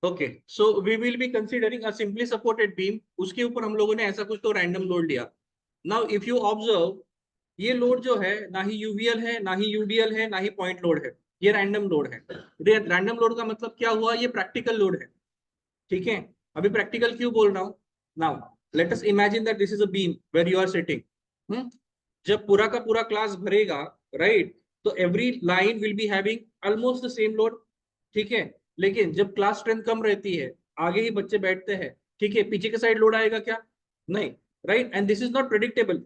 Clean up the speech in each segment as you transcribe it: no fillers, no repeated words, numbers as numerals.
Okay, so we will be considering a simply supported beam, उसके ऊपर हम लोगों ने ऐसा कुछ तो रैंडम लोड लिया। नाउ इफ यू ऑब्जर्व, ये लोड जो है ना ही यूवीएल है, ना ही यूडीएल है, ना ही पॉइंट लोड है, ये रैंडम लोड है। रैंडम लोड का मतलब क्या हुआ, ये प्रैक्टिकल लोड है। ठीक है, अभी प्रैक्टिकल क्यों बोल रहा हूँ। Now let us imagine that this is a beam where you are sitting. जब पूरा का पूरा क्लास भरेगा, राइट, तो every line will be having almost the same load. ठीक है, लेकिन जब क्लास स्ट्रेंथ कम रहती है, आगे ही बच्चे बैठते हैं, ठीक है, पीछे के साइड लोड आएगा क्या, नहीं, right, and this is not predictable.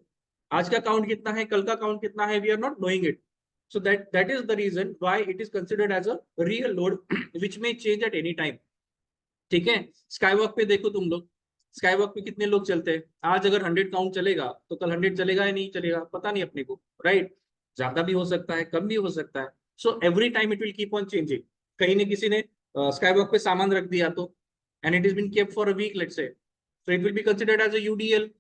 आज का काउंट कितना है, कल का काउंट कितना है, we are not knowing it. so that is the reason why it is considered as a real load which may change at any time। ठीक है, स्काई वॉक पे देखो तुम लोग, स्काई वॉक पे कितने लोग चलते हैं। आज अगर 100 काउंट चलेगा तो कल 100 चलेगा या नहीं चलेगा, पता नहीं अपने को, राइट, ज्यादा भी हो सकता है, कम भी हो सकता है। So every time it will keep on changing. कहीं ने किसी ने स्काई वॉक पे सामान रख दिया तो, and it is been kept for a week let's say, so it will be considered as a UDL,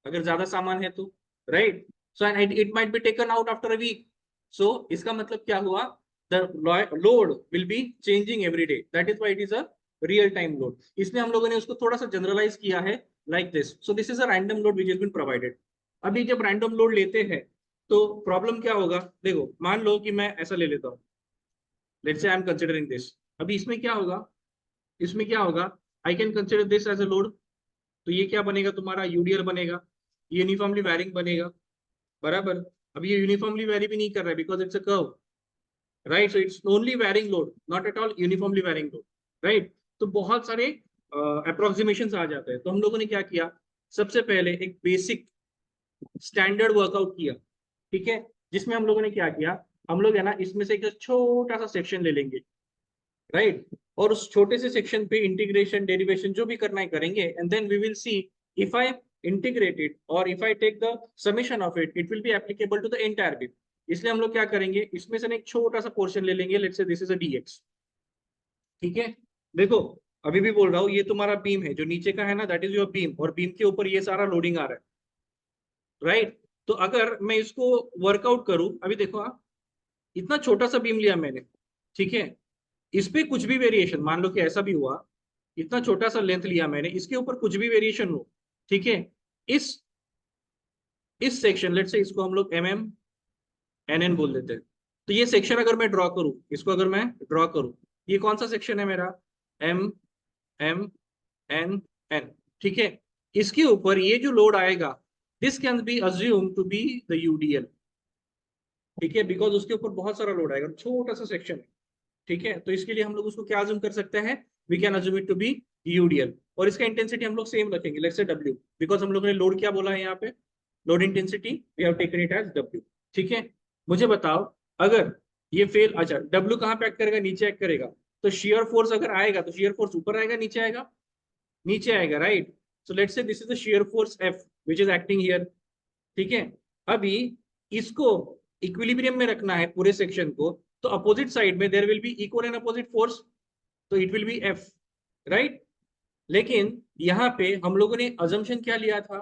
अगर ज्यादा सामान है तो, right. So and it might be taken out after a week. सो इसका मतलब क्या हुआ, the load will be changing every day, that is why it is a real time load. इसलिए हम लोगों ने उसको थोड़ा सा जनरलाइज किया है like this. So this is a random load which is been provided. अभी जब रैंडम लोड लेते हैं तो प्रॉब्लम क्या होगा, देखो मान लो कि मैं ऐसा ले लेता हूँ, let's say I am considering this. अभी इसमें क्या होगा, इसमें क्या होगा, I can consider this as a load. तो ये क्या बनेगा, तुम्हारा यूडीएल बनेगा, यूनिफॉर्मली वैरिंग बनेगा, बराबर। अब ये यूनिफॉर्मली वैरी भी नहीं कर रहा है because it's a curve, right, so it's only varying load, not at all uniformly varying load, right. तो बहुत सारे अप्रोक्सीमेशन आ जाते हैं। तो हम लोगों ने क्या किया, सबसे पहले एक बेसिक स्टैंडर्ड वर्कआउट किया, ठीक है, जिसमें हम लोगों ने क्या किया, हम लोग है ना इसमें से एक छोटा सा सेक्शन ले लेंगे, राइट, और उस छोटे से सेक्शन पे इंटीग्रेशन डेरिवेशन जो भी करना है करेंगे, and then we will see if I integrate it or if I take the summation of it, it will be applicable to the entire beam। इसलिए हम लोग क्या करेंगे, इसमें से एक छोटा सा पोर्शन ले लेंगे, let's say this is a dx। ठीक है, देखो अभी भी बोल रहा हूँ, ये तुम्हारा बीम है जो नीचे का है ना, दैट इज योर बीम, और बीम के ऊपर ये सारा लोडिंग आ रहा है, राइट। तो अगर मैं इसको वर्कआउट करूं, अभी देखो आप, इतना छोटा सा बीम लिया मैंने, ठीक है, इस पे कुछ भी वेरिएशन, मान लो कि ऐसा भी हुआ, इतना छोटा सा लेंथ लिया मैंने, इसके ऊपर कुछ भी वेरिएशन हो, ठीक है, इस इस सेक्शन, लेट से इसको हम लोग एम एम एन एन बोल देते हैं। तो ये सेक्शन अगर मैं ड्रॉ करूं, इसको अगर मैं ड्रॉ करूं, ये कौन सा सेक्शन है मेरा, एम एम एन एन, ठीक है। इसके ऊपर ये जो लोड आएगा, this can be assume to be the UDL, ठीक है, बिकॉज उसके ऊपर बहुत सारा लोड आएगा, छोटा सा सेक्शन है, ठीक है। तो इसके लिए हम लोग उसको क्या अज्यूम कर सकते हैं, we can assume it to be UDL, और इसका इंटेंसिटी हम लोग सेम रखेंगे, लेट्स से डब्ल्यू, बिकॉज हम लोगों ने लोड क्या बोला है यहाँ पे, load intensity we have taken it as W. ठीक है, मुझे बताओ, अगर ये फेल, अच्छा डब्ल्यू कहाँ पे एक्ट करेगा, नीचे एक्ट करेगा, तो शियर फोर्स अगर आएगा तो शियर फोर्स ऊपर आएगा नीचे आएगा, नीचे आएगा, right. So let's say this is the shear force F which is acting here, ठीक है। अभी इसको इक्विलिब्रियम में रखना है पूरे सेक्शन को, तो अपोजिट साइड में there will be equal and opposite force, तो it will be F, right. लेकिन यहाँ पे हम लोगों ने अजम्पशन क्या लिया था,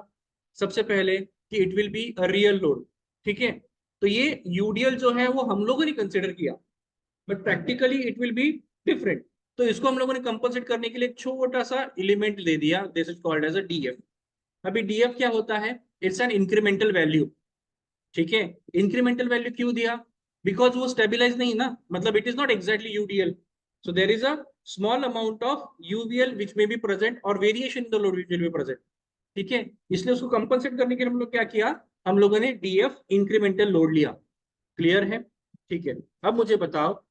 सबसे पहले कि it will be a real load, ठीक है। तो ये यूडीएल जो है वो हम लोगों ने कंसिडर किया, but practically it will be different. तो इसको हम लोगों ने कंपनसेट करने के लिए एक छोटा सा एलिमेंट दे दिया, this is called as a DF. अभी डीएफ क्या होता है, इट्स एन इंक्रीमेंटल वैल्यू, ठीक है। इंक्रीमेंटल वैल्यू क्यों दिया, बिकॉज वो स्टेबिलाईज नहीं ना, मतलब it is not exactly UDL, so there is a small amount of UVL which may be present और variation in the load which will be present, ठीक है। इसलिए उसको कंपनसेट करने के लिए हम लोग क्या किया, हम लोगों ने डीएफ इंक्रीमेंटल लोड लिया। क्लियर है, ठीक है। अब मुझे बताओ,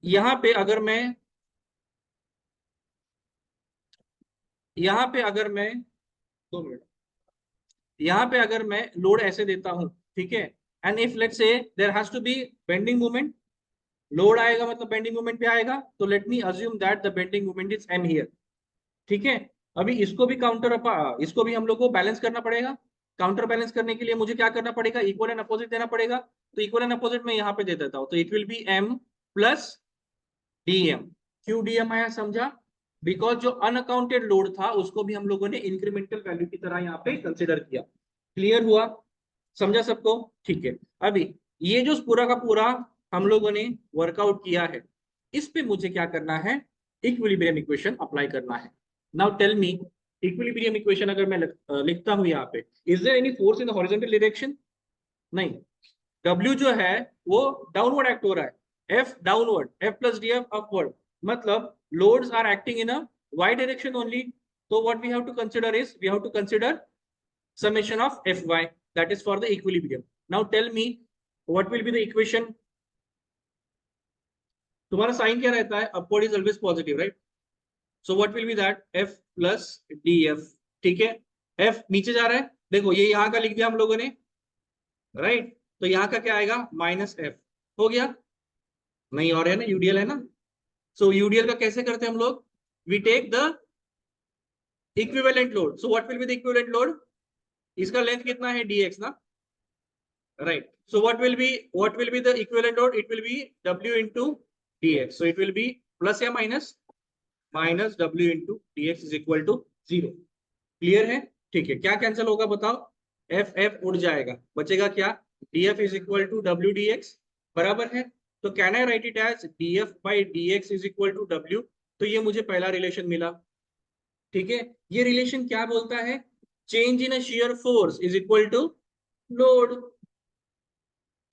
यहाँ पे अगर मैं, यहाँ पे अगर मैं, 2 मिनट, यहाँ पे अगर मैं लोड ऐसे देता हूं, ठीक है, and if let's say there has to be bending moment, load आएगा मतलब बेंडिंग मोमेंट पे आएगा, तो let me assume that the bending moment is M here, ठीक है। अभी इसको भी इसको भी हम लोग को बैलेंस करना पड़ेगा। काउंटर बैलेंस करने के लिए मुझे क्या करना पड़ेगा, इक्वल एंड अपोजिट देना पड़ेगा। तो इक्वल एंड अपोजिट में यहाँ पे दे देता हूँ, तो it will be M plus DM. क्यों डीएम आया, समझा, बिकॉज जो अनअकाउंटेड लोड था उसको भी हम लोगों ने इंक्रीमेंटल वैल्यू की तरह यहाँ पे कंसिडर किया। क्लियर हुआ, समझा सबको, ठीक है। अभी ये जो पूरा का पूरा हम लोगों ने वर्कआउट किया है, इस पे मुझे क्या करना है, इक्विलिब्रियम इक्वेशन अप्लाई करना है। Now tell me, equilibrium equation अगर मैं लिखता हूं यहाँ पे, is there any force in the horizontal direction? नहीं। W जो है वो डाउनवर्ड एक्ट हो रहा है, F downward, F plus DF upward, मतलब loads are acting in a y direction only. तो what we have to consider is, we have to consider summation of Fy, that is for the equilibrium. Now tell me what will be the equation? तुम्हारा sign क्या रहता है? Upward is always positive, right? So what will be that? F plus DF। ठीक है, F नीचे जा रहा है, देखो ये यहाँ का लिख दिया हम लोगों ने, राइट? तो यहाँ का क्या आएगा? Minus F। हो गया? नहीं और है ना, यूडीएल है ना। सो यूडीएल का कैसे करते हैं हम लोग? We take the equivalent load. So what will be the equivalent load? इसका लेंथ कितना है? dx ना, right? So what will be the equivalent load? It will be W into dx. So it will be plus या minus W into dx is equal to 0. Clear है? ठीक है, क्या cancel होगा बताओ? F उड़ जाएगा, बचेगा क्या? df is equal to W dx, बराबर है। तो can I write it as df by dx is equal to W? तो ये मुझे पहला रिलेशन मिला। ठीक है, ये रिलेशन क्या बोलता है? Change in a shear force is equal to load.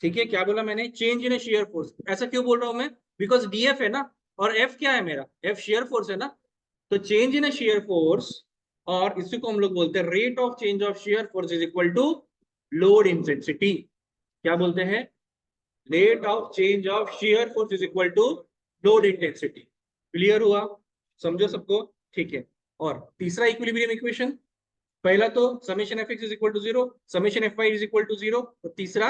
ठीक है, क्या बोला मैंने? Change in shear force. ऐसा क्यों बोल रहा हूं मैं? बिकॉज डीएफ है ना, और एफ क्या है मेरा? एफ शेयर फोर्स है ना। तो चेंज इन शेयर फोर्स, और इसी को हम लोग बोलते हैं rate of change of shear force is equal to load intensity. क्या बोलते हैं? Rate of change of shear force is equal to load intensity. Clear हुआ? समझो सबको? ठीक है। और तीसरा इक्विलिब्रियम इक्वेशन, पहला तो summation F X is equal to 0, summation F Y is equal to 0, और तीसरा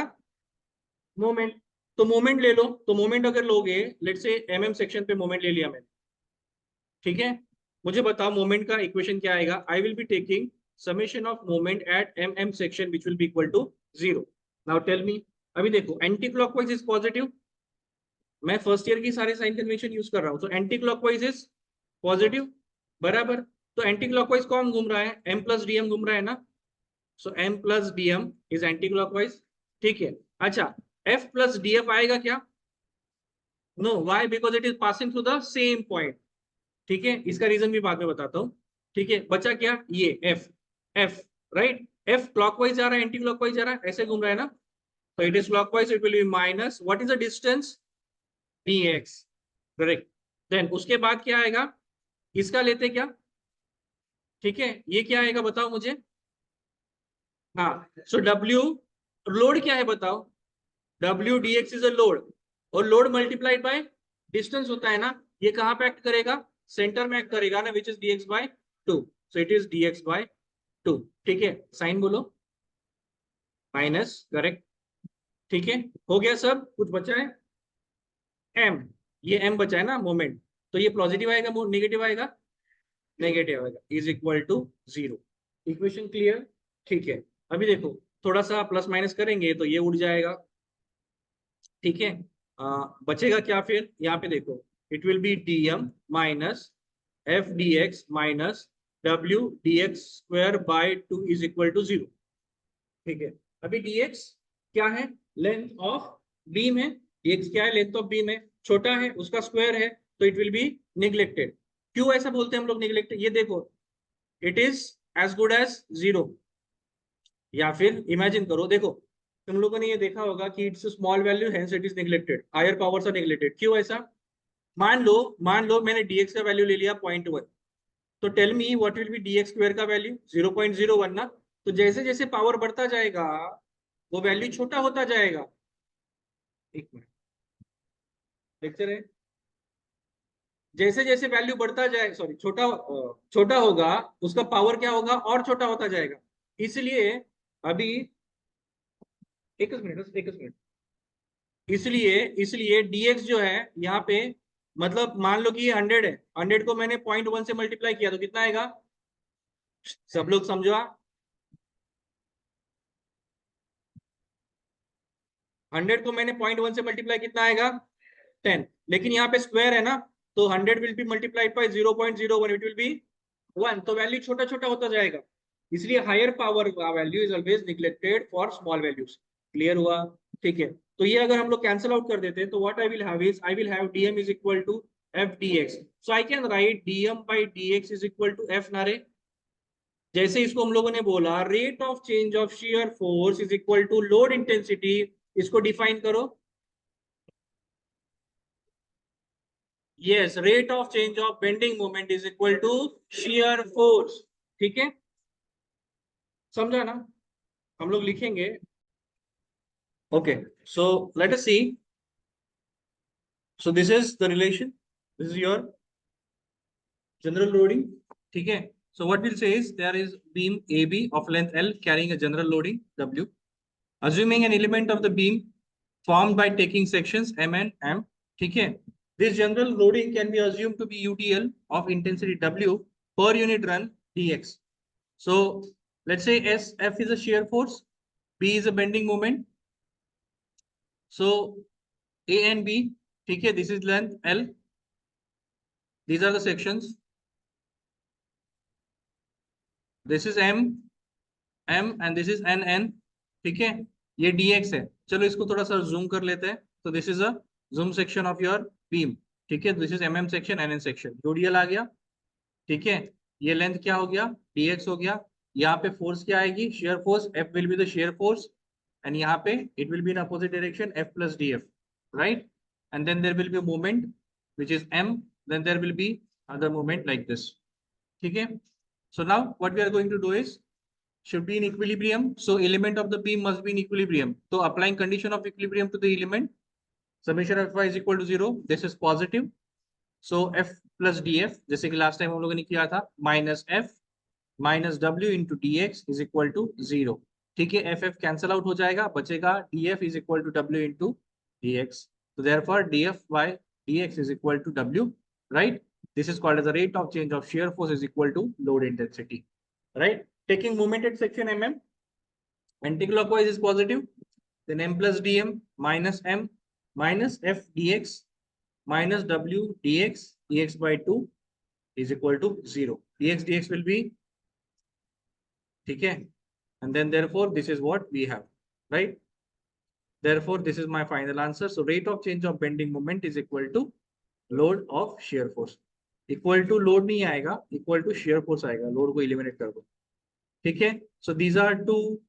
मोमेंट। तो मोमेंट ले लो, तो मोमेंट अगर लोगे, लेट से एमएम सेक्शन पे मोमेंट ले लिया मैंने, ठीक है, मुझे बताओ मोमेंट का इक्वेशन क्या आएगा? I will be taking summation of moment at MM section which will be equal to 0। Now tell me, अभी देखो एंटी क्लॉकवाइज इज पॉजिटिव, मैं फर्स्ट ईयर की सारे साइन कन्वेंशन यूज कर रहा हूं, तो एंटी क्लॉकवाइज इज पॉजिटिव, बराबर। तो एंटी क्लॉकवाइज कौन घूम रहा है? एम प्लस डीएम घूम रहा है ना। So M plus DM is anti clockwise. ठीक है, अच्छा, एफ प्लस डीएफ आएगा क्या? No, why? Because it is passing through the same point. ठीक है, इसका रीजन भी बाद में बताता हूँ। ठीक है, बचा क्या? ये F, F, right? F clockwise जा रहा है, एंटी क्लॉकवाइज जा रहा है, ऐसे घूम रहा है ना। तो it is clockwise, it will be minus, what is the distance? dx, correct. Then उसके बाद क्या आएगा? इसका लेते क्या? ठीक है, ये क्या आएगा बताओ मुझे? हाँ, सो W लोड क्या है बताओ? W dx is a load, और लोड मल्टीप्लाइड बाय डिस्टेंस होता है ना। ये कहां पे एक्ट करेगा? सेंटर में एक्ट करेगा ना, which is dx by 2। So it is dx by 2। ठीक है, साइन बोलो, माइनस, करेक्ट। ठीक है, हो गया सब कुछ? बचा है m, ये m बचा है ना मोमेंट, तो ये पॉजिटिव आएगा, नेगेटिव आएगा? नेगेटिव आएगा, is equal to 0। Equation clear? ठीक है, अभी देखो थोड़ा सा प्लस माइनस करेंगे तो ये उड़ जाएगा। ठीक है, बचेगा क्या फिर? यहाँ पे देखो, it will be dm minus F D X minus W D X square by 2 is equal to 0। ठीक है, अभी dx क्या है? लेंथ ऑफ बीम है। dx क्या है? लेंथ ऑफ बीम है, छोटा है, उसका स्क्वायर है, तो इट विल बी निग्लेक्टेड। क्यों ऐसा बोलते हैं हम लोग निग्लेक्टेड? ये देखो, it is as good as 0। या फिर इमेजिन करो, देखो तुम लोगों ने ये देखा होगा कि it's small value hence it is neglected, higher powers are neglected. क्यों ऐसा? मान लो मैंने dx का वैल्यू ले लिया 0.1, तो tell me what will be dx square का वैल्यू? 0.01 ना। तो जैसे जैसे पावर बढ़ता जाएगा वो वैल्यू छोटा होता जाएगा। एक मिनट, लेक्चर है। जैसे जैसे वैल्यू बढ़ता जाए, सॉरी, छोटा होगा, उसका पावर क्या होगा? और छोटा होता जाएगा। इसलिए अभी एक मिनट, इसलिए इसलिए dx जो है यहाँ पे, मतलब मान लो कि ये 100 है, 100 को मैंने 0.1 से मल्टीप्लाई किया तो कितना आएगा? सब लोग समझो, 100 को मैंने 0.1 से मल्टीप्लाई, कितना आएगा? 10। लेकिन यहाँ पे स्क्वायर है ना, तो 100 will be multiplied by 0.01, it will B 1, तो वैल्यू छोटा छोटा होता जाएगा। इसलिए हायर पावर का value is always neglected for small values. Clear हुआ? ठीक है, तो ये अगर हम लोग कैंसिल आउट कर देते हैं तो what I will have is, I will have dm is equal to F dx. So I can write dm by dx is equal to F नारे. जैसे इसको हम लोगों ने बोला rate of change of shear force is equal to load intensity, इसको define करो. Yes, rate of change of bending moment is equal to shear force. ठीक है, समझा ना? हम लोग लिखेंगे. Okay, so let us see. So this is the relation, this is your general loading. ठीक है, so what we'll say is there is beam AB of length L carrying a general loading W, assuming an element of the beam formed by taking sections M and M. ठीक है, this general loading can be assumed to be UDL of intensity W per unit run dx. So let's say SF is a shear force, B is a bending moment. So A and B, ठीक है, this is length L, these are the sections, this is M and this is NN. ठीक है, ये dx है. चलो इसको थोड़ा सा जूम कर लेते हैं. तो this is a zoom section of your beam. ठीक है, this is MM section, NN section, UDL आ गया. ठीक है, ये लेंथ क्या हो गया, dx हो गया. यहाँ पे फोर्स क्या आएगी, shear force, F will be the shear force, and यहाँ पे it will be in opposite direction F plus DF, right. And then there will be moment which is M, then there will be other moment like this. ठीक है, so now what we are going to do is should be in equilibrium, so element of the beam must be in equilibrium. So applying condition of equilibrium to the element, summation of Fy is equal to 0, this is positive. So F plus DF, जैसे कि last time हम लोगों ने किया था, minus F minus W into dx is equal to 0. ठीक है, FF cancel out हो जाएगा, बचेगा DF is equal to W into dx. So therefore DF by dx is equal to W, right? This is called as the rate of change of shear force is equal to load intensity, right? Taking moment at section MM, anticlockwise is positive, then M plus DM minus M minus F dx minus W dx, dx by 2 is equal to 0. Dx will be, okay, and then therefore this is what we have, right? Therefore this is my final answer. So rate of change of bending moment is equal to load of shear force. Equal to load नहीं आएगा, equal to shear force आएगा. Load को eliminate कर दो. ठीक है, so these are two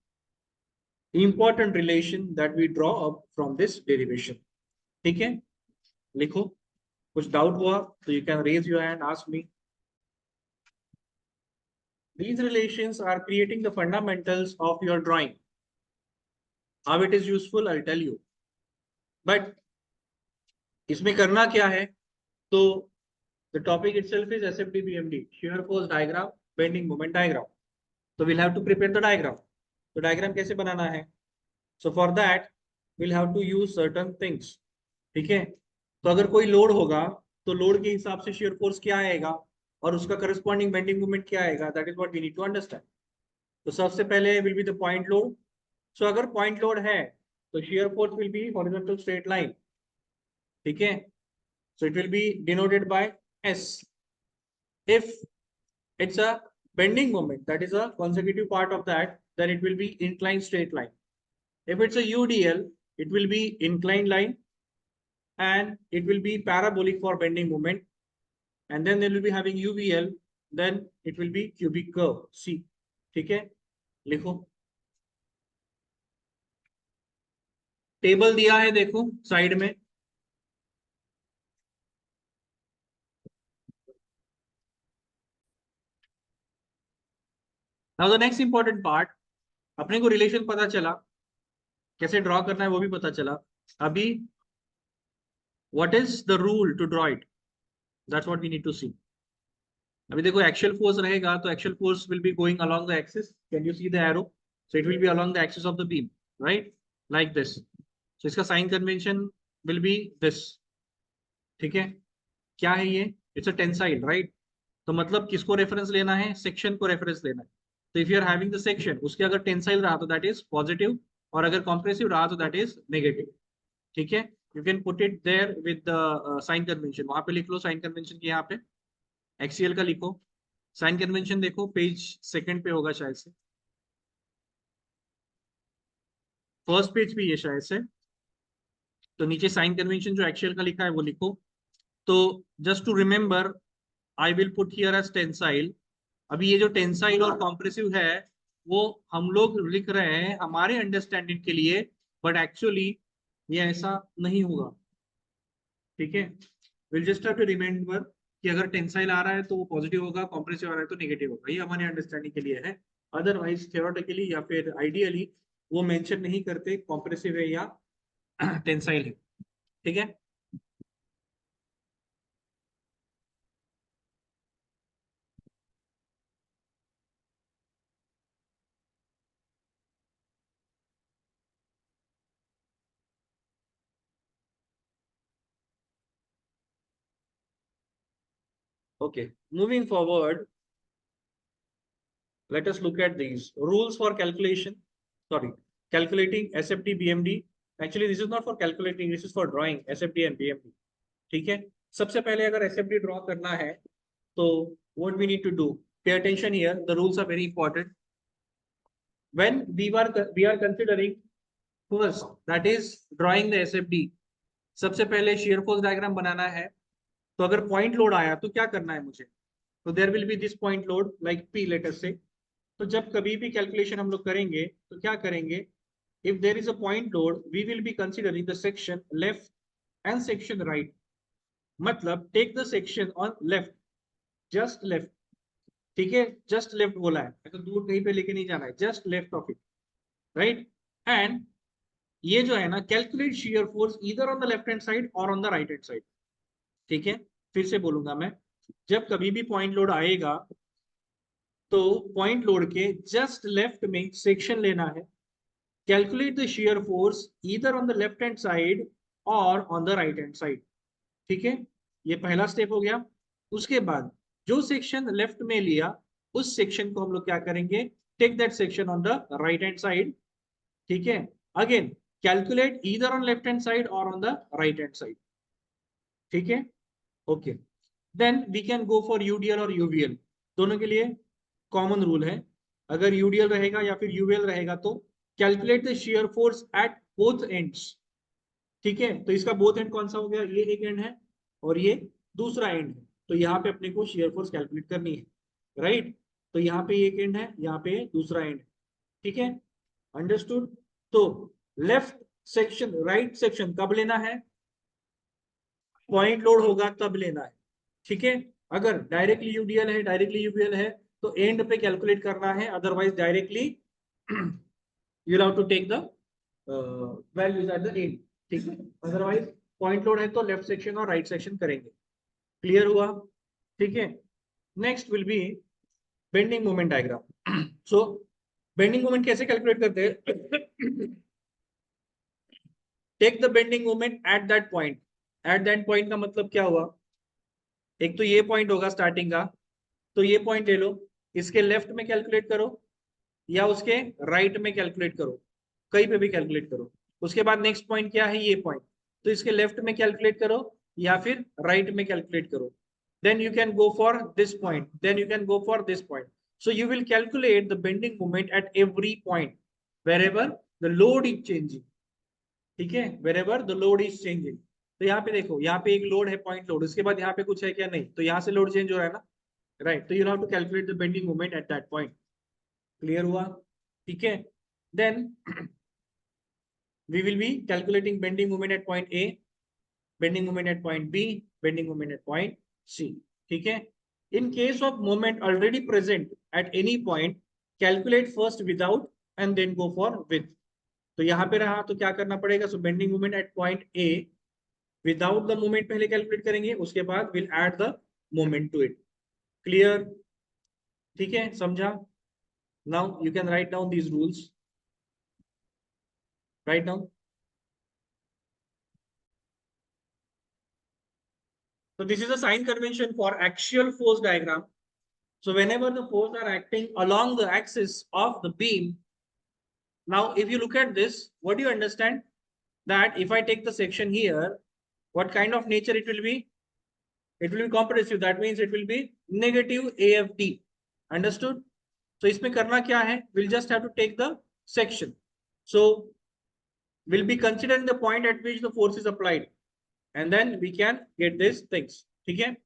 important relation that we draw up from this derivation. ठीक है, लिखो. कुछ डाउट हुआ तो you can raise your hand, ask me. These relations are creating the fundamentals of your drawing. How it is useful, I'll tell you. But इसमें करना क्या है? तो the topic itself is SFD BMD, shear force diagram, bending moment diagram. So we'll have to prepare the diagram. तो diagram कैसे बनाना है? So for that we'll have to use certain things. ठीक है, तो अगर कोई लोड होगा तो लोड के हिसाब से shear force क्या आएगा और उसका corresponding bending moment क्या आएगा, that is what we need to understand. तो सबसे पहले will be the point load. So अगर point load है तो shear force will be horizontal straight line. ठीक है, so it will be denoted by S. If it's a bending moment, that is a consecutive part of that, then it will be inclined straight line. If it's a UDL, it will be inclined line and it will be parabolic for bending moment. And then they will be having UVL, then it will be cubic curve C. ठीक है, लिखो. Table दिया है देखो side में. Now the next important part, अपने को relation पता चला, कैसे ड्रॉ करना है वो भी पता चला. अभी what is the rule to draw it? That's what we need to see. अभी देखो एक्चुअल फोर्स रहेगा तो actual force will be going along the axis. Can you see the arrow? So it will be along the axis of the beam, right, like this. So इसका sign convention will be this. ठीक है, क्या है ये? It's a tensile, right. तो मतलब किसको reference लेना है? सेक्शन को रेफरेंस लेना है. तो if you are having the section, उसके अगर टेंसाइल रहा तो दैट इज पॉजिटिव, और अगर कॉम्प्रेसिव रहा तो दैट इज नेगेटिव. ठीक है, you can put it there with the sign convention. वहां पे लिख लो साइन कन्वेंशन की, यहाँ पे एक्सीएल का लिखो. साइन कन्वेंशन देखो पेज सेकंड पे होगा शायद से, फर्स्ट पेज पे ये शायद से. तो नीचे साइन कन्वेंशन जो एक्सीएल का लिखा है वो लिखो. तो just to remember, I will put here as tensile. अभी ये जो टेंसाइल और कॉम्प्रेसिव है वो हम लोग लिख रहे हैं हमारे अंडरस्टैंडिंग के लिए, बट एक्चुअली ये ऐसा नहीं होगा। ठीक है, will just have to remember कि अगर टेंसाइल आ रहा है तो वो पॉजिटिव होगा, कॉम्प्रेसिव आ रहा है तो नेगेटिव होगा। ये हमारे अंडरस्टैंडिंग के लिए है। अदरवाइज थियोरेटिकली या फिर आइडियली वो मेंशन नहीं करते कॉम्प्रेसिव है या टेंसाइल है। ठीक है, okay, moving forward, let us look at these rules for calculation. Sorry, calculating SFD BMD. Actually this is not for calculating, this is for drawing SFD and BMD. ठीक है, सबसे पहले अगर SFD ड्रॉ करना है तो what we need to do, pay attention here, the rules are very important. When we are considering first, that is drawing the SFD, सबसे पहले shear force diagram बनाना है। तो अगर point load आया तो क्या करना है मुझे, तो there will be this point load like P, let us say। तो जब कभी भी कैलकुलेशन हम लोग करेंगे तो क्या करेंगे, if there is a point load we will be considering the section left and section right. मतलब take the section on left, just left. ठीक है, जस्ट लेफ्ट बोला है तो दूर कहीं पे लेके नहीं जाना है, just left of it, right. And ये जो है ना, कैलकुलेट शियर फोर्स इधर on the left hand side और on the right hand side. ठीक है, फिर से बोलूंगा मैं, जब कभी भी पॉइंट लोड आएगा तो पॉइंट लोड के जस्ट लेफ्ट में सेक्शन लेना है। Calculate the shear force either on the left hand side और on the right hand side. ठीक है, ये पहला स्टेप हो गया। उसके बाद जो सेक्शन लेफ्ट में लिया उस सेक्शन को हम लोग क्या करेंगे, take that section on the right hand side. ठीक है, again calculate either on left hand side और on the right hand side. ठीक है, okay, then we can go for UDL और यूवीएल। दोनों के लिए कॉमन रूल है, अगर यूडीएल रहेगा या फिर यूवीएल रहेगा तो calculate the shear force at both ends. ठीक है, तो इसका बोथ एंड कौन सा हो गया, ये एक एंड है और ये दूसरा एंड है, तो यहाँ पे अपने को शियर फोर्स कैलकुलेट करनी है, राइट। तो यहाँ पे एक एंड है, यहाँ पे दूसरा एंड है। ठीक है, अंडरस्टूड। तो लेफ्ट सेक्शन राइट सेक्शन कब लेना है, पॉइंट लोड होगा तब लेना है। ठीक है, अगर डायरेक्टली यूडीएल है, डायरेक्टली यूबीएल है तो एंड पे कैलकुलेट करना है, otherwise directly you have to take the values at the end. ठीक है, अदरवाइज पॉइंट लोड है तो लेफ्ट सेक्शन और राइट सेक्शन करेंगे। क्लियर हुआ? ठीक है, next will be bending moment diagram. So bending moment कैसे कैलकुलेट करते हैं, take the bending moment at that point. At that point का मतलब क्या हुआ, एक तो ये पॉइंट होगा स्टार्टिंग का, तो ये पॉइंट ले लो, इसके लेफ्ट में कैलकुलेट करो या उसके राइट में कैलकुलेट करो, कहीं पे भी कैलकुलेट करो। उसके बाद नेक्स्ट पॉइंट क्या है, ये पॉइंट, तो इसके लेफ्ट में कैलकुलेट करो या फिर राइट में कैलकुलेट करो। then you can go for this point, then you can go for this point. So you will calculate the bending moment at every point wherever the load is changing। ठीक है, wherever the load is changing। तो यहाँ पे देखो, यहाँ पे एक load है पॉइंट लोड, उसके बाद यहाँ पे कुछ है क्या, नहीं, तो यहाँ से लोड चेंज हो रहा है ना, राइट। तो you have to calculate the bending moment at that point. Clear हुआ? ठीक है, then we will be calculating bending moment at point A, bending moment at point B, bending moment at point C। ठीक है, in case of moment already present at any point, calculate first without and then go for with। तो यहाँ पे रहा तो क्या करना पड़ेगा, so bending moment at point A, without the moment पहले कैलकुलेट करेंगे, उसके बाद will add the moment to it। Clear? ठीक है, समझा? now you can write down these rules, write down। so this is a sign convention for axial force diagram। So whenever the force are acting along the axis of the beam, now if you look at this, what do you understand? That if I take the section here, what kind of nature it will be? It will be compressive. That means it will be negative AFD. Understood? So इसमें करना क्या है? We'll just have to take the section. So we'll be considering the point at which the force is applied. and then we can get these things. ठीक है,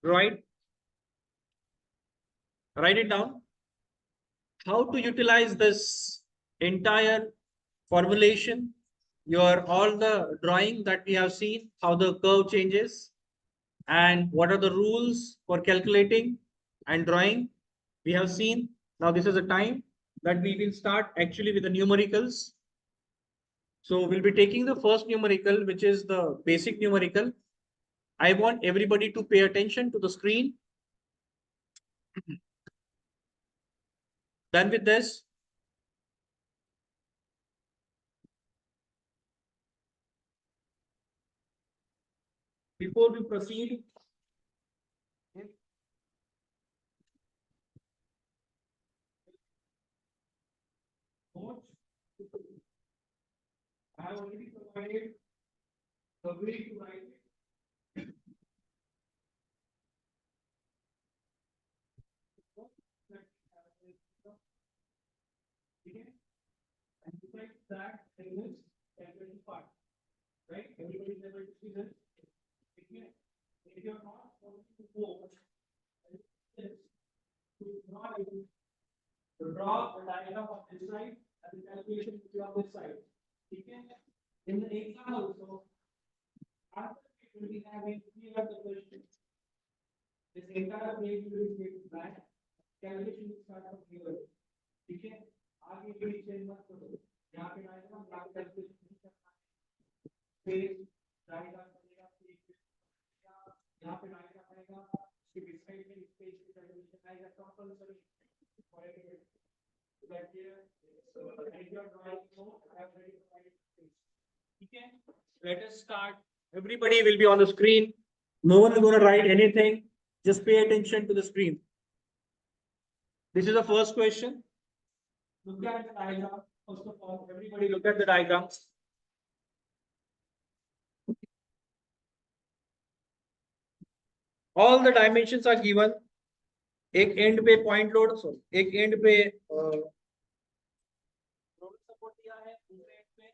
right, write it down. How to utilize this entire formulation, your all the drawing that we have seen, how the curve changes, and what are the rules for calculating and drawing, we have seen. Now this is a time that we will start actually with the numericals. So we'll be taking the first numerical, which is the basic numerical. I want everybody to pay attention to the screen. Done with this. Before we proceed, I have already provided the way to write it. And besides that, there is calculation part, right? Everybody is able to see this. If you're not going to go to draw the diagram of this side and the calculation will be on this side. Okay? In the exam also, after it will be having three of the questions. This entire page will be blank. Calculation will start from here. ठीक है, आगे भी change मत करो, यहाँ पे diagram, यहाँ पे कैलकुलेशन नहीं करना है, पेज डायग्राम बनेगा, यहाँ पे डायग्राम आएगा, उसके बिसाइड में इस पेज पे कैलकुलेशन आएगा, compulsory for everyone. So that here, if you are drawing note, I have already provided the page. Okay, let us start. Everybody will be on the screen. No one is going to write anything. Just pay attention to the screen. This is the first question. Look at the diagram. First of all, everybody look at the diagram. All the dimensions are given. एक and पे point load, एक and पे load support दिया है, दूसरे and पे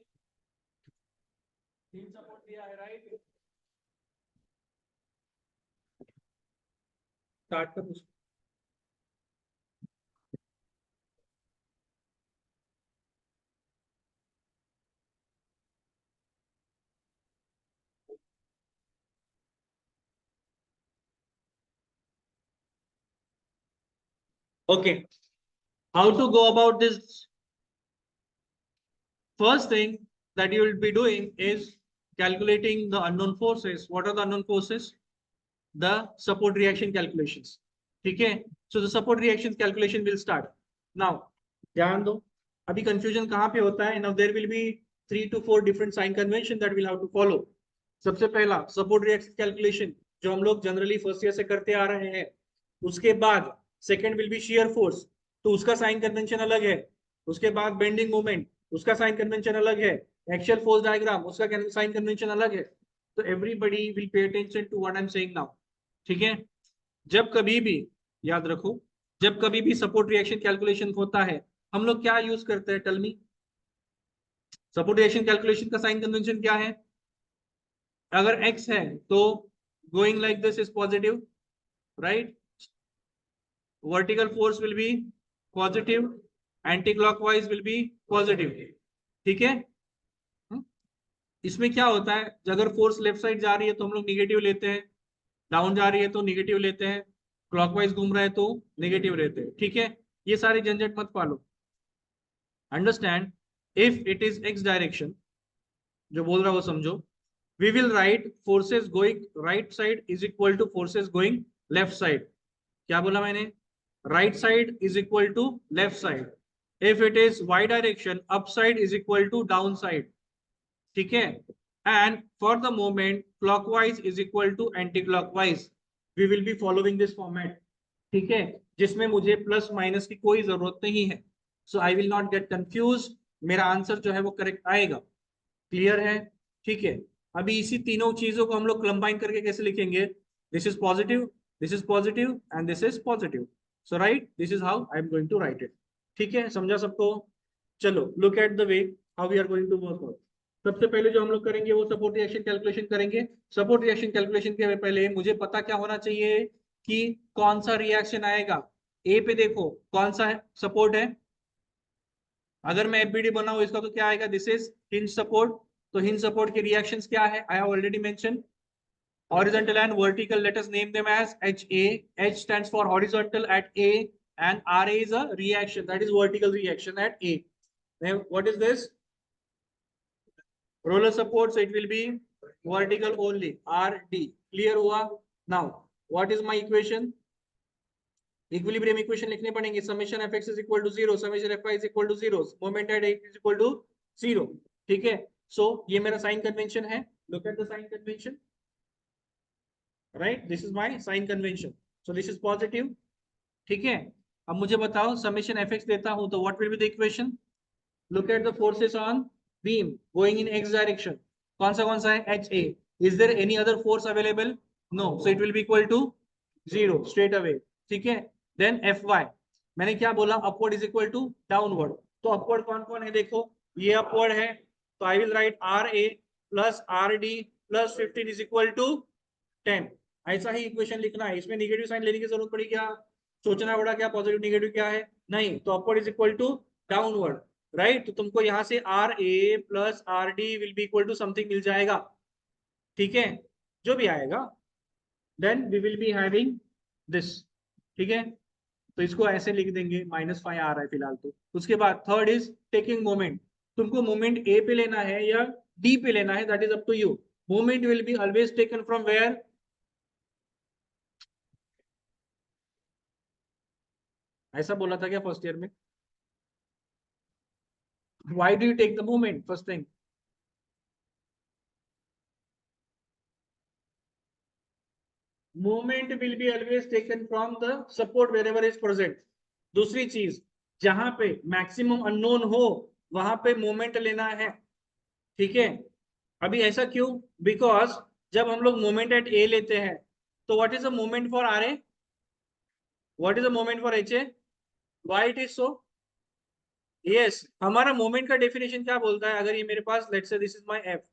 beam support दिया है, राइट. स्टार्ट कर उसको. Okay, how to go about this? First thing that you will be doing is calculating the unknown forces. What are the unknown forces? The support reaction calculations. Okay, so the support reaction calculation will start. Now, ध्यान दो, अभी confusion कहाँ पे होता है? Now there will be 3 to 4 different sign convention that we'll have to follow. सबसे पहला support reaction calculation जो हम लोग generally first year से करते आ रहे हैं. उसके बाद second will be shear force, तो उसका sign convention अलग है. उसके बाद bending moment, उसका sign convention अलग है. Axial force diagram, उसका sign convention अलग है. तो everybody will pay attention to what I'm saying now. ठीक है, जब कभी भी याद रखो, जब कभी भी सपोर्ट रिएक्शन कैलकुलेशन होता है, हम लोग क्या यूज करते हैं? Tell me. Support reaction calculation का साइन कन्वेंशन क्या है? अगर x है तो going like this is positive, right. Vertical force will be positive, anti clockwise will be positive. ठीक है, इसमें क्या होता है, अगर फोर्स लेफ्ट साइड जा रही है तो हम लोग निगेटिव लेते हैं, डाउन जा रही है तो निगेटिव लेते हैं, क्लॉकवाइज घूम रहा है तो नेगेटिव रहते हैं. ठीक है, ये सारे झंझट मत पालो. Understand, if it is X direction, जो बोल रहा हो समझो, we will write forces going right side is equal to forces going left side. क्या बोला मैंने? Right side is equal to left side. If it is Y direction, up side is equal to down side. ठीक है, and for the moment clockwise is equal to anti-clockwise. We will be following this format. ठीक है, जिसमें मुझे plus minus की कोई जरूरत नहीं है. So I will not get confused. मेरा आंसर जो है वो करेक्ट आएगा. क्लियर है? ठीक है, अभी इसी तीनों चीजों को हम लोग कंबाइन करके कैसे लिखेंगे? This is positive, this is positive and this is positive. So right, this is how I am going to write it. ठीक है, समझा सबको? चलो, look at the way how we are going to work out. सबसे पहले जो हम लोग करेंगे वो सपोर्ट रिएक्शन कैलकुलेशन करेंगे। सपोर्ट रिएक्शन कैलकुलेशन के पहले मुझे पता क्या होना चाहिए कि कौन सा रिएक्शन आएगा। ए पे देखो कौन सा है सपोर्ट है, अगर मैं एफबीडी बनाऊं इसका तो क्या आएगा, दिस इज हिंज सपोर्ट। तो हिंज सपोर्ट के रिएक्शंस क्या है, I have already mention horizontal and vertical, let us name them as HA. H stands for horizontal at A and RA is a reaction, that is vertical reaction at A. Then what is this? Roller support, so it will be vertical only, RD. Clear हुआ? Now what is my equation? Equilibrium equation लिखने पड़ेंगे, summation fx is equal to 0, summation fy is equal to 0, moment at A is equal to 0. ठीक है, so ये मेरा sign convention है, look at the sign convention. Right, this is my sign convention, so this is positive. ठीक है, अब मुझे बताओ समेशन एफ एक्स देता हूं तो what will be the equation. Look at the forces on beam going in X direction, कौन सा है, H A. Is there any other force available, no, so it will be equal to 0 straight away. ठीक है, then F Y, मैंने क्या बोला, upward is equal to downward. तो upward कौन कौन है, देखो ये अपवर्ड है, तो I will write R A plus R D plus 15 is equal to 10। ऐसा ही इक्वेशन लिखना है, इसमें नेगेटिव साइन लेने की जरूरत पड़ी क्या, सोचना पड़ा क्या पॉजिटिव नेगेटिव क्या है, नहीं, तो upward is equal to downward. Right, तो तुमको यहां से R A plus R D will be equal to something मिल जाएगा। ठीक है, जो भी आएगा then we will be having this. ठीक है, तो इसको ऐसे लिख देंगे, -5 आ रहा है फिलहाल तो। उसके बाद थर्ड इज टेकिंग मोमेंट, तुमको मोमेंट ए पे लेना है या डी पे लेना है, that is up to you. Moment will be always taken from where, ऐसा बोला था क्या फर्स्ट ईयर में, why do you take the moment, first thing? Moment will be always taken from the support wherever is present. दूसरी चीज, जहां पे maximum unknown हो वहां पे मोमेंट लेना है। ठीक है, अभी ऐसा क्यों, बिकॉज जब हम लोग मोमेंट एट ए लेते हैं तो what is a moment for R A, what is a moment for H A, why it is so, yes, हमारा मोमेंट का डेफिनेशन क्या बोलता है, अगर ये मेरे पास let's say this is my F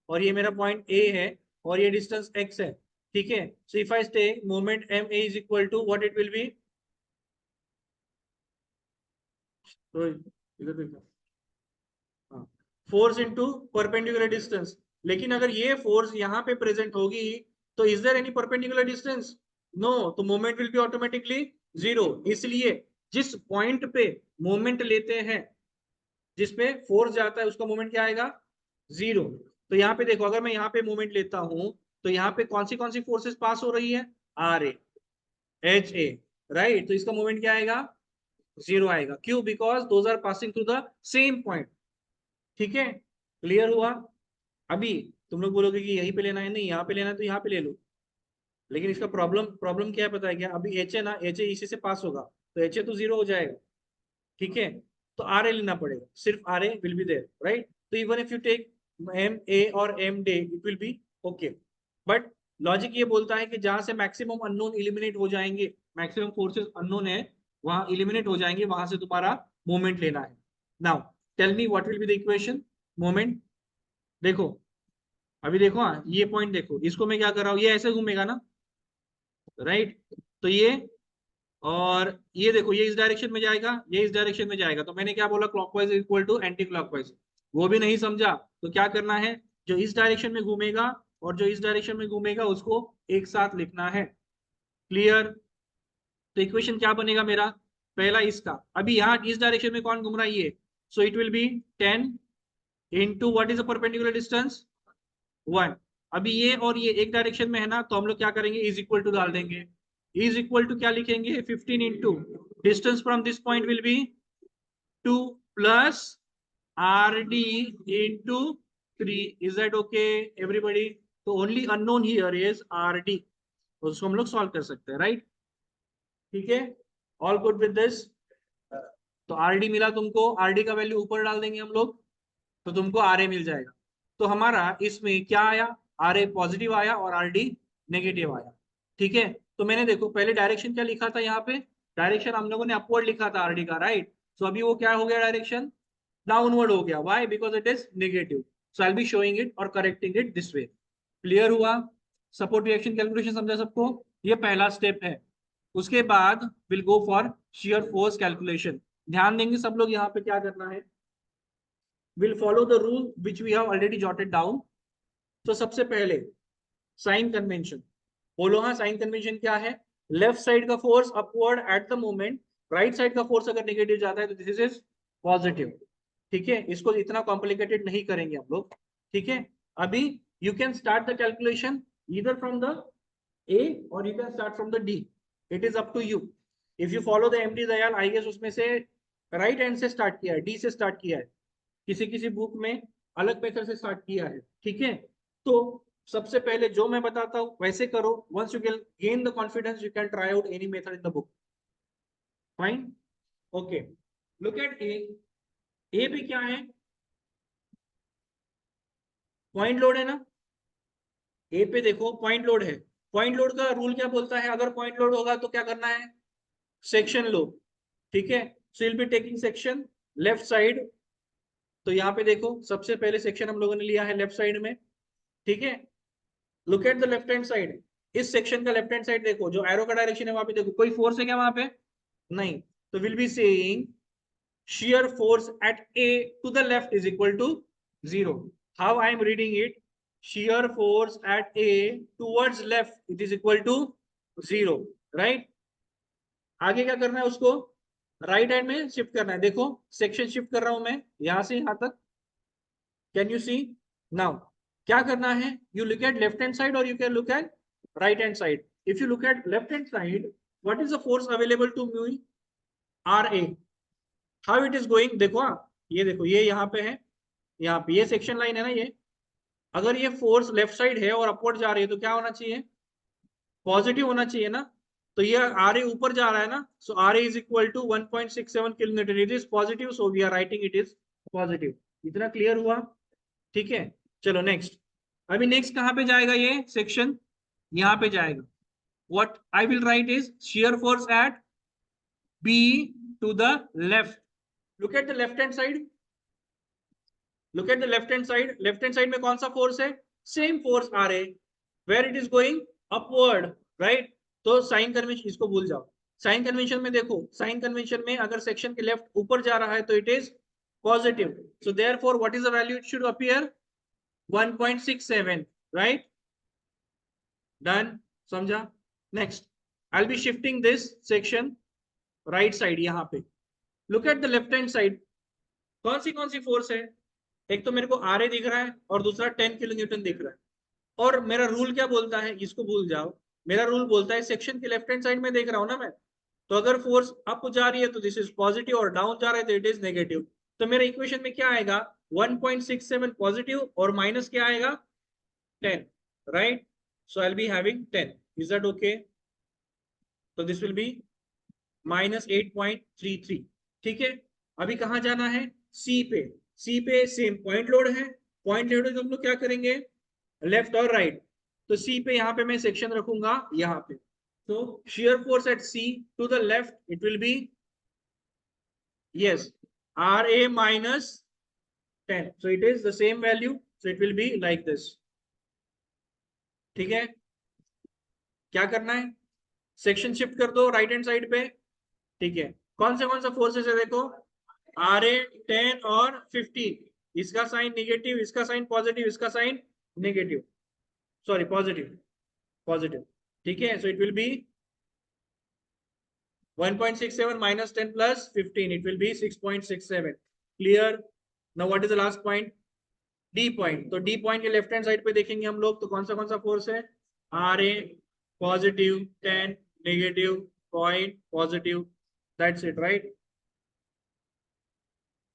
और ये मेरा पॉइंट ए है और ये डिस्टेंस एक्स है। ठीक है, so if I stay moment M A is equal to what it will be, तो इधर देखो, हाँ, फोर्स इनटू परपेंडिकुलर डिस्टेंस। लेकिन अगर ये फोर्स यहाँ पे प्रेजेंट होगी तो is there any perpendicular distance, no, तो मोमेंट विल बी ऑटोमेटिकली 0। इसलिए जिस पॉइंट पे मोमेंट लेते हैं, जिसपे फोर्स जाता है उसका मोमेंट क्या आएगा, 0। तो यहाँ पे देखो, अगर मैं यहाँ पे मोमेंट लेता हूं तो यहाँ पे कौन सी फोर्सेस पास हो रही है, R A H A, right, तो इसका मोमेंट क्या आएगा, 0 आएगा। क्यों, because those are passing through the same point. ठीक है, क्लियर हुआ। अभी तुम लोग बोलोगे कि यहीं पे लेना है, नहीं यहाँ पे लेना है तो यहाँ पे ले लो, लेकिन इसका प्रॉब्लम प्रॉब्लम क्या है पता है क्या, अभी एच ए ना, एच ए इसी से पास होगा तो एच ए तो 0 हो जाएगा। ठीक है, तो आर ए लेना पड़ेगा, सिर्फ R A will be there, right. तो even if you take M A और M D it will be okay, but logic ये बोलता है कि जहां से मैक्सिमम अननोन इलिमिनेट हो जाएंगे, मैक्सिमम फोर्सेस अननोन है वहां इलिमिनेट हो जाएंगे, वहां से तुम्हारा मोमेंट लेना है। Now tell me what will be the equation, moment देखो, अभी देखो, हाँ ये पॉइंट देखो, इसको मैं क्या कर रहा हूँ, ये ऐसे घूमेगा ना, राइट, तो ये और ये देखो, ये इस डायरेक्शन में जाएगा, ये इस डायरेक्शन में जाएगा, तो मैंने क्या बोला, clockwise equal to anti clockwise, वो भी नहीं समझा तो क्या करना है, जो इस डायरेक्शन में घूमेगा और जो इस डायरेक्शन में घूमेगा उसको एक साथ लिखना है। क्लियर, तो इक्वेशन क्या बनेगा मेरा, पहला इसका, अभी यहाँ इस डायरेक्शन में कौन घूम रहा है, ये, सो it will B 10 into what is the perpendicular distance 1। अभी ये और ये एक डायरेक्शन में है ना, तो हम लोग क्या करेंगे, इज इक्वल टू डाल देंगे, इज इक्वल टू क्या लिखेंगे, 15 into distance from this point will be 2 plus R D into 3। Is that okay everybody, तो only unknown here is R D, उसको हम लोग सॉल्व कर सकते हैं, राइट। ठीक है, ऑल गुड विद दिस, तो आर डी मिला तुमको, आर डी का वैल्यू ऊपर डाल देंगे हम लोग तो तुमको आर ए मिल जाएगा। तो हमारा इसमें क्या आया, आर ए पॉजिटिव आया और आर डी नेगेटिव आया। ठीक है, तो मैंने देखो पहले डायरेक्शन क्या लिखा था, यहाँ पे डायरेक्शन हम लोगों ने अपवर्ड लिखा था आर डी का, राइट। सो अभी वो क्या हो गया, डायरेक्शन डाउनवर्ड हो गया, why, because it is negative. So I will be showing it और correcting it this way. Clear हुआ? सपोर्ट रिएक्शन कैलकुलेशन समझा सबको? ये पहला स्टेप है। उसके बाद will go for shear force calculation. ध्यान देंगे सब लोग यहाँ पे क्या करना है। Will follow the rule which we have already jotted down. तो सबसे पहले साइन कन्वेंशन बोलो। हाँ, साइन कन्वेंशन क्या है? लेफ्ट साइड का force upward at the moment, right side का फोर्स अगर नेगेटिव जाता है तो दिस इज पॉजिटिव। ठीक है, इसको इतना कॉम्प्लिकेटेड नहीं करेंगे हम लोग। ठीक है, अभी you can start the calculation either from the A और you can start from the D. It is up to you. If you follow the MD Dayal, I guess उसमें से राइट हैंड से स्टार्ट किया है, डी से start किया है, किसी किसी बुक में अलग मेथड से स्टार्ट किया है। ठीक है, तो सबसे पहले जो मैं बताता हूं वैसे करो। Once you gain the confidence you can try out any method in the book. Fine, okay. Look at A. A पे क्या है? पॉइंट लोड है ना। ए पे देखो पॉइंट लोड है। पॉइंट लोड का रूल क्या बोलता है? अगर पॉइंट लोड होगा तो क्या करना है? सेक्शन लो। ठीक है, so will be taking section left side. तो यहाँ पे देखो सबसे पहले सेक्शन हम लोगों ने लिया है लेफ्ट साइड में। ठीक है, look at the left hand side. इस सेक्शन का लेफ्ट हैंड साइड देखो, जो एरो का डायरेक्शन है वहां पे देखो, कोई फोर्स है क्या वहां पे? नहीं। तो will be saying shear force at A to the left is equal to 0. How I am reading it? Shear force at A towards left it is equal to 0. Right? आगे क्या करना है उसको? राइट हैंड में shift करना है। देखो section shift कर रहा हूं मैं यहां से यहां तक। Can you C? नाउ क्या करना है? You look at left hand side और you can look at right hand side. If you look at left hand side, what is the force available to me? R A. How it is going? देखो ये देखो, ये यहाँ पे है, यहाँ पे ये सेक्शन लाइन है ना ये। अगर ये फोर्स लेफ्ट साइड है और अपवर्ड जा रही है तो क्या होना चाहिए? पॉजिटिव होना चाहिए ना। तो ये आर ए ऊपर जा रहा है ना, so R A is equal to 1.67 kilometre. It is positive, so we are writing it is positive. इतना क्लियर हुआ? ठीक है, चलो नेक्स्ट। अभी नेक्स्ट कहां पे जाएगा ये सेक्शन? यहाँ पे जाएगा। What I will write is shear force at B to the left. Look at the left hand side. Look at the left hand side. Left hand side में कौन सा फोर्स है? Same force R A, where it is going upward. Right? तो sign convention इसको भूल जाओ। Sign convention में देखो, साइन कन्वेंशन में अगर सेक्शन के लेफ्ट ऊपर जा रहा है तो it is positive. So therefore what is the value it should appear? 1.67। Right? Done? समझा? Next I will be shifting this section right side यहां पे। Look at the left hand side. कौन सी फोर्स है? एक तो मेरे को आर ए दिख रहा है और दूसरा 10 किलो न्यूटन दिख रहा है। और मेरा रूल क्या बोलता है? इसको भूल जाओ। मेरा रूल बोलता है सेक्शन के लेफ्ट हैंड साइड में देख रहा हूं ना मैं, तो अगर फोर्स अप जा रही है तो दिस इज पॉजिटिव और डाउन जा रहा है तो इट इज नेगेटिव। तो मेरे इक्वेशन में क्या आएगा? 1.67 पॉजिटिव और माइनस क्या आएगा? 10। Right? So I will be having 10। Is that okay? तो दिस विल बी -8.33। ठीक है, अभी कहां जाना है? सी पे। सी पे सेम पॉइंट लोड है। पॉइंट लोड हम लोग क्या करेंगे? लेफ्ट और राइट। तो सी पे यहाँ पे मैं सेक्शन रखूंगा यहाँ पे। तो shear force at C to the left it will be yes R A minus 10। So it is the same value, so it will be like this. ठीक है, क्या करना है? सेक्शन शिफ्ट कर दो राइट हैंड साइड पे। ठीक है, कौन सा फोर्सेस है देखो? आर ए 10 और 15। इसका साइन निगेटिव, इसका साइन पॉजिटिव, इसका sign negative, sorry positive, positive. ठीक है, so it will be 1.67 minus 10 plus 15, it will be 6.67. Clear? Now what is the last point? D point. तो D point के left hand side पे देखेंगे हम लोग, तो कौन सा फोर्स है? R A positive, 10 negative, point positive. That's it. Right?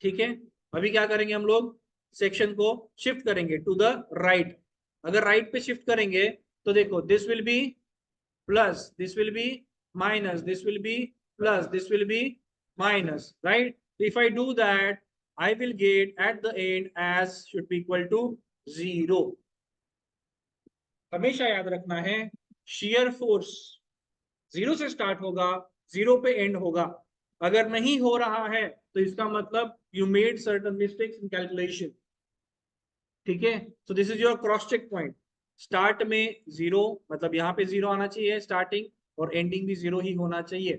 ठीक है, अभी क्या करेंगे हम लोग? सेक्शन को शिफ्ट करेंगे टू द राइट। अगर राइट पे शिफ्ट करेंगे तो देखो this will be plus, this will be minus, this will be plus, this will be minus. Right? If I do that, I will get at the end as should be equal to 0. हमेशा याद रखना है shear force 0 से start होगा, 0 पे and होगा। अगर नहीं हो रहा है तो इसका मतलब you made certain mistakes in calculation. ठीक है, so this is your cross check point. Start में 0, मतलब यहाँ पे 0 आना चाहिए स्टार्टिंग, और एंडिंग भी 0 ही होना चाहिए।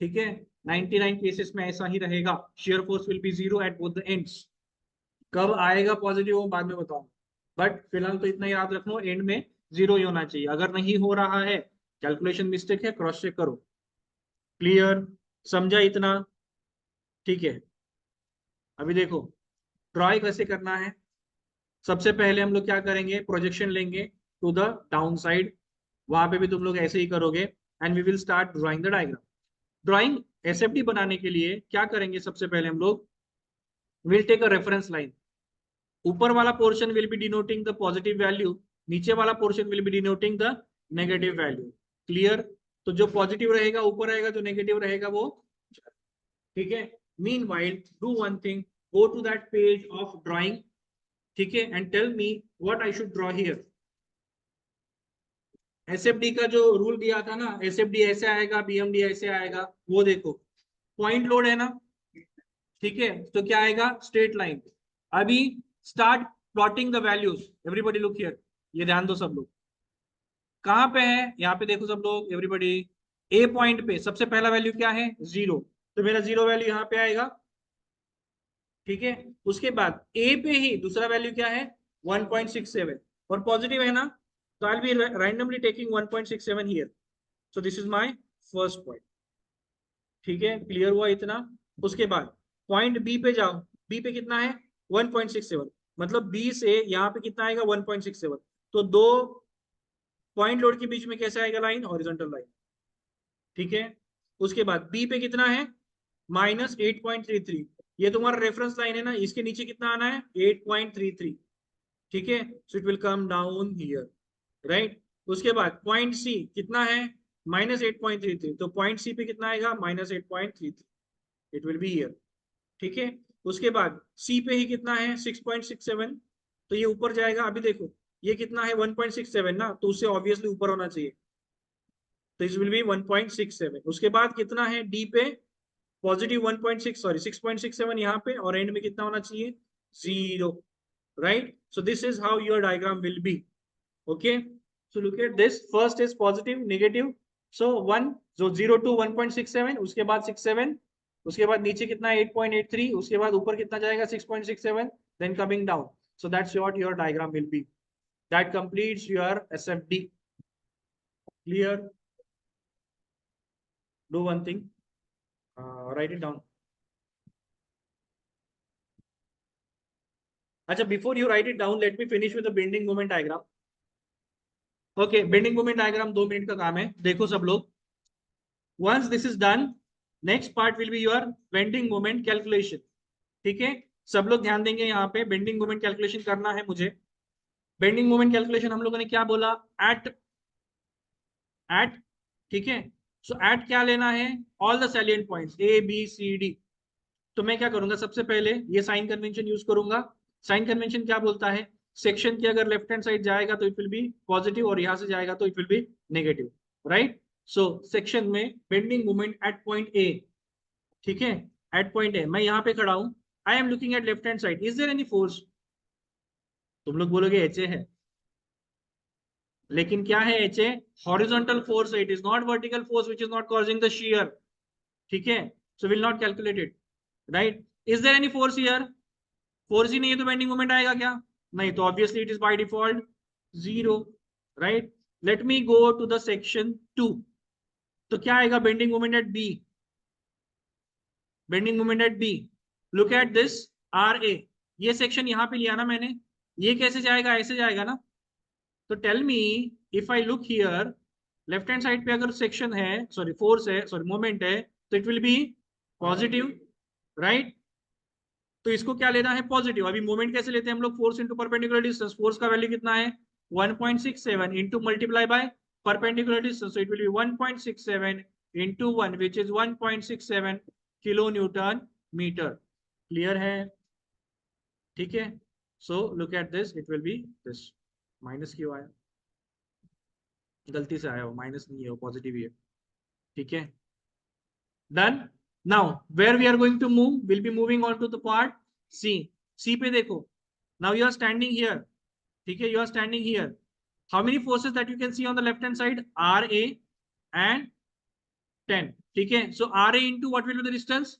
ठीक है, 99 केसेस में ऐसा ही रहेगा। Shear force will B 0 at both the ends. कब आएगा पॉजिटिव वो बाद में बताऊंगा, बट फिलहाल तो इतना ही याद रखो, एंड में 0 ही होना चाहिए। अगर नहीं हो रहा है, कैलकुलेशन मिस्टेक है, क्रॉस चेक करो। क्लियर, समझा इतना? ठीक है, अभी देखो ड्रॉ कैसे करना है। सबसे पहले हम लोग क्या करेंगे, प्रोजेक्शन लेंगे टू द डाउन साइड, वहां पे भी तुम लोग ऐसे ही करोगे, and we will start drawing the diagram. Drawing SFD बनाने के लिए क्या करेंगे, सबसे पहले हम लोग will take a reference line. ऊपर वाला portion will be denoting the positive value, नीचे वाला portion will be denoting the negative value. Clear? तो जो पॉजिटिव रहेगा ऊपर रहेगा, जो नेगेटिव रहेगा वो, ठीक है। Meanwhile do one thing, go to that page of drawing, ठीक है, and tell me what I should draw here. SFD का जो रूल दिया था ना, एसएफडी ऐसे आएगा, बीएमडी ऐसे आएगा, वो देखो पॉइंट लोड है ना, ठीक है, तो क्या आएगा, स्ट्रेट लाइन। अभी start plotting the values, everybody look here, ये ध्यान दो सब लोग। कहां पे है, यहाँ पे देखो सब लोग, एवरीबॉडी। ए पॉइंट पे सबसे पहला वैल्यू क्या है, 0, तो मेरा 0 वैल्यू यहाँ पे आएगा, ठीक है। उसके बाद ए पे ही दूसरा वैल्यू क्या है, 1.67, और पॉजिटिव है ना, तो I will B randomly taking 1.67 here. So this is my first point, ठीक है, क्लियर हुआ इतना? उसके बाद पॉइंट बी पे जाओ, बी पे कितना है, 1.67, मतलब बी से यहाँ पे कितना आएगा, 1.67, तो दो पॉइंट लोड के बीच में कैसे आएगा लाइन, हॉरिजॉन्टल लाइन, ठीक है। उसके बाद बी पे कितना है, -8.33, ये तुम्हारा रेफरेंस लाइन है ना, इसके नीचे कितना आना है, 8.33, ठीक है, so it will come down here, right. उसके बाद पॉइंट सी कितना है, -8.33, तो पॉइंट सी पे कितना आएगा, -8.33, इट विल बी हियर, ठीक है। उसके बाद सी पे ही कितना है, 6.67, तो ये ऊपर जाएगा। अभी देखो ये कितना है, 1.67 ना, तो उससे ऑब्वियसली ऊपर होना चाहिए, तो इस विल बी 1.67। उसके बाद कितना है डी पे, पॉजिटिव 1.6, सॉरी 6.67 यहाँ पे, और एंड में कितना होना चाहिए, 0, right. So this is how your diagram will be, okay. So look at this, first is positive negative, so 1, जो 0 to 1.67, उसके बाद 67, उसके बाद नीचे कितना है, 8.83, उसके बाद ऊपर कितना जाएगा, 6.67, then coming down. So that's what your diagram will be, that completes your SFD. Clear? Do one thing, write it down. अच्छा, before you write it down, let me finish with the bending moment diagram. Okay, bending moment diagram 2 minute का काम है, देखो सब लोग। Once this is done, next part will be your bending moment calculation, ठीक है। सब लोग ध्यान देंगे, यहाँ पे bending moment calculation करना है मुझे। bending moment calculation हम लोगों ने क्या बोला, at, ठीक है। सो at क्या लेना है, all the salient points A B C D। तो मैं क्या करूंगा, सबसे पहले ये साइन कन्वेंशन यूज करूंगा। साइन कन्वेंशन क्या बोलता है, सेक्शन की अगर लेफ्ट हैंड साइड जाएगा तो इट विल बी पॉजिटिव, और यहां से जाएगा तो it will be negative, right. So section में bending moment at point A, ठीक है, एट पॉइंट ए मैं यहाँ पे खड़ा हूं, I am looking at left hand side, is there any force? तुम लोग बोलोगे एच ए है, लेकिन क्या है एच ए, हॉरिजॉन्टल फोर्स है, it is not vertical force which is not causing the shear, ठीक है। So will not calculate it, right. Is there any force here? Force ही नहीं है तो बेंडिंग मोमेंट आएगा क्या, नहीं, तो obviously it is by default 0, right. Let me go to the section 2, तो क्या आएगा, bending moment at B, bending moment at B, look at this, R A, ये सेक्शन यहाँ पे लिया ना मैंने, ये कैसे जाएगा, ऐसे जाएगा ना, तो tell me, if I look here, left hand side पे अगर सेक्शन है, सॉरी फोर्स है, सॉरी मोमेंट है, तो it will be positive, right. तो इसको क्या लेना है, पॉजिटिव। अभी मोमेंट कैसे लेते हैं हम लोग, force into perpendicular distance, force का वैल्यू कितना है, 1.67 into multiply by perpendicular distance, so it will be 1.67 into 1 which is 1.67 kilo newton metre. Clear है? ठीक है, so look at this, it will be this. Minus क्यों आया, गलती से आया, वो माइनस नहीं है, वो पॉजिटिव ही है, ठीक है। Done. Now where we are going to move, will be moving on to the part C. C पे देखो, now you are standing here, ठीक है, you are standing here. How many forces that you can see on the left hand side? R A and 10. ठीक है, so RA into what will be the distance?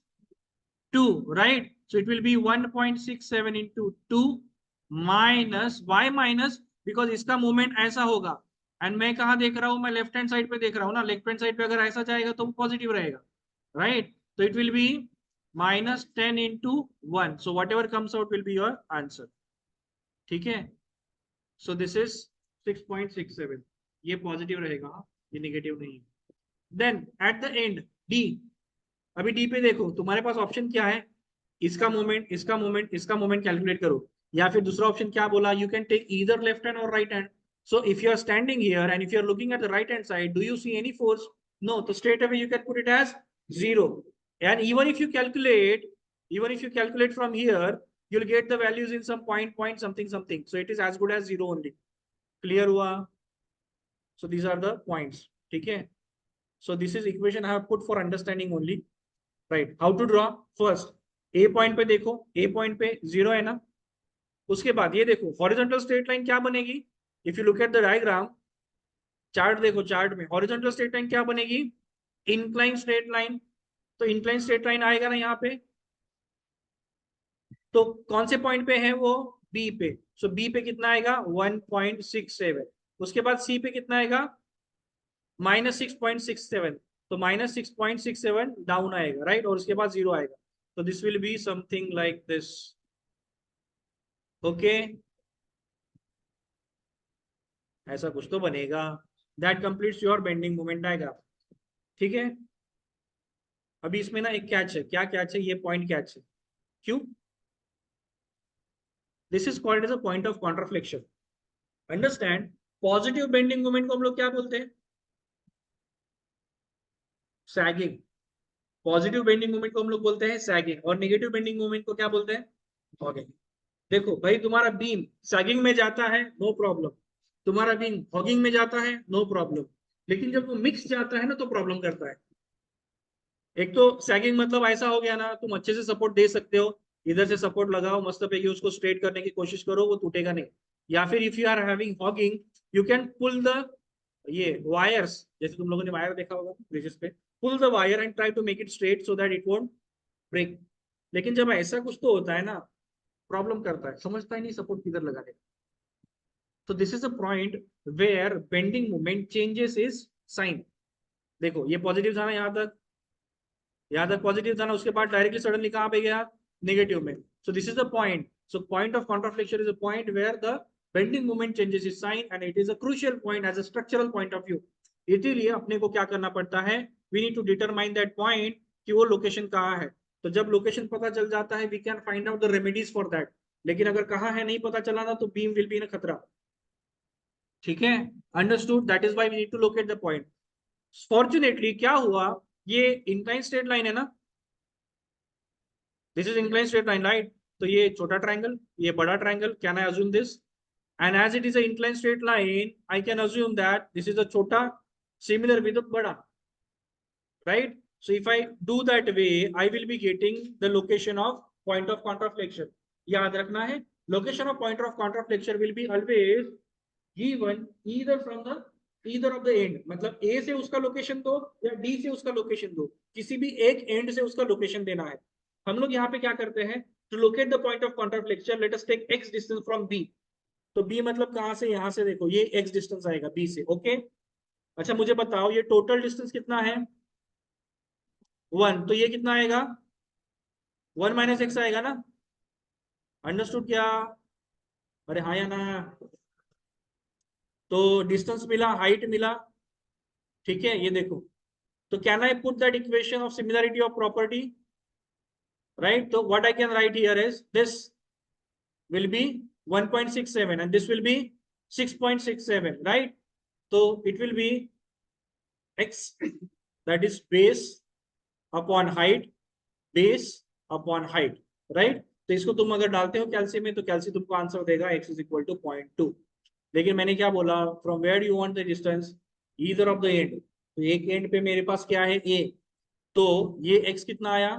2, right? So it will be 1.67 into 2 minus, why minus? Because इसका moment ऐसा होगा, and मैं कहाँ देख रहा हूँ, मैं लेफ्ट हैंड साइड पे देख रहा हूँ ना, लेफ्ट हैंड साइड पे अगर ऐसा जाएगा तो पॉजिटिव रहेगा, राइट? तो it will B -10 into 1, so whatever comes out will be your answer. ठीक है, so this is 6.67. ये पॉजिटिव रहेगा, ये नेगेटिव नहीं. Then at the end D. अभी डी पे देखो, तुम्हारे पास ऑप्शन क्या है? इसका मोमेंट, इसका मोमेंट, इसका मोमेंट कैलकुलेट करो, या फिर दूसरा ऑप्शन क्या बोला, you can take either left hand or right hand. So if you are standing here and if you are looking at the right hand side, do you see any force? No. तो straight away you can put it as 0. And even if you calculate from here, you'll get the values in some point something something, so it is as good as 0 only. Clear हुआ? So these are the points. ठीक है, so this is equation I have put for understanding only. Right, how to draw? First a point पे देखो, a point पे 0 है ना. उसके बाद ये देखो हॉरिजॉन्टल स्ट्रेट लाइन क्या बनेगी? If you look at the diagram, chart देखो, चार्ट में हॉरिजॉन्टल स्ट्रेट लाइन क्या बनेगी? Incline straight line. तो इंक्लाइन स्ट्रेट लाइन आएगा ना यहाँ पे, तो कौन से पॉइंट पे है वो? बी पे. सो बी पे कितना आएगा? 1.67. उसके बाद सी पे कितना आएगा? -6.67. तो -6.67 डाउन आएगा, राइट? और उसके बाद 0 आएगा. तो this will be something like this. Okay, ऐसा कुछ तो बनेगा. That completes your bending moment diagram. ठीक है, अभी इसमें ना एक कैच है. क्या कैच है? ये पॉइंट कैच है. क्यों? This is called as a point of contraflexure. Understand? Positive bending moment को हम लोग क्या बोलते हैं? सैगिंग. पॉजिटिव बेंडिंग मोमेंट को हम लोग बोलते हैं सैगिंग, और नेगेटिव बेंडिंग मोमेंट को क्या बोलते हैं? हॉगिंग. देखो भाई, तुम्हारा बीम सैगिंग में जाता है, नो प्रॉब्लम. तुम्हारा बीम हॉगिंग में जाता है, नो प्रॉब्लम. लेकिन जब वो मिक्स जाता है ना, तो प्रॉब्लम करता है. एक तो सैगिंग मतलब ऐसा हो गया ना, तुम अच्छे से सपोर्ट दे सकते हो, इधर से सपोर्ट लगाओ मस्त पैकी, उसको स्ट्रेट करने की कोशिश करो, वो टूटेगा नहीं. या फिर if you are having hogging, you can pull the ये वायर्स, जैसे तुम लोगों ने वायर देखा होगा ब्रिजेस पे, pull the wire and try to make it straight so that it won't break. लेकिन जब ऐसा कुछ तो होता है ना, प्रॉब्लम करता है, समझता ही नहीं सपोर्ट किधर लगाने. तो this is a point where bending moment changes is sign. देखो ये पॉजिटिव था ना, यहाँ तक पॉजिटिव था ना, उसके बाद डायरेक्टली सडनली कहाँ पे गया? नेगेटिव में. So this is the point. So point of contraflexure is a point where the bending moment changes is sign, and it is a crucial point as a structural point of view. इसीलिए अपने को क्या करना पड़ता है? We need to determine that point कि वो location कहाँ है. तो जब लोकेशन पता चल जाता है, we can find out the remedies for that. लेकिन अगर कहाँ है नहीं पता चला ना, तो बीम विल बी इन खतरा. ठीक है, understood? That is why we need to locate the point. Fortunately क्या हुआ, ये इंक्लाइन स्ट्रेट लाइन है ना, this is incline straight line, right? तो ये छोटा ट्रायंगल, ये बड़ा triangle, can I assume this? And as it is a incline straight line, I can assume that this is a छोटा सिमिलर विद बड़ा, right? So if I do that way, I will be getting the location of point of contraflexion. याद रखना है, location of point of contraflexion will be always given either from the either of the end. मतलब A से उसका location दो या D से उसका लोकेशन दो, किसी भी एक एंड से उसका लोकेशन देना है. हम लोग यहाँ पे क्या करते हैं? To locate the point of contraflexion, let us take x distance from B. तो B मतलब कहाँ से? यहाँ से देखो, ये x डिस्टेंस आएगा B से. ओके, अच्छा मुझे बताओ ये टोटल डिस्टेंस कितना है? 1. तो ये कितना आएगा? 1 - x आएगा ना. अंडरस्टूड क्या? अरे हाँ या ना? तो डिस्टेंस मिला, हाइट मिला. ठीक है, ये देखो. तो can I put that equation of similarity of property? Right, तो what I can write here is this will be 1.67 and this will be 6.67, right? So it will be x, that is base upon height, base upon height, right? तो इसको तुम अगर डालते हो कैल्सी में, तो कैल्सी तुमको आंसर देगा x इज इक्वल टू 0.2. लेकिन मैंने क्या बोला? From where you want the distance? Either of the end. तो एक एंड पे मेरे पास क्या है? a. तो ये x कितना आया?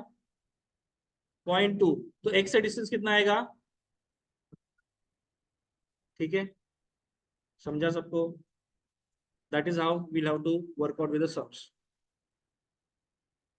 0.2. तो x से डिस्टेंस कितना आएगा? ठीक है, समझा सबको? That is how we'll have to work out with the sums.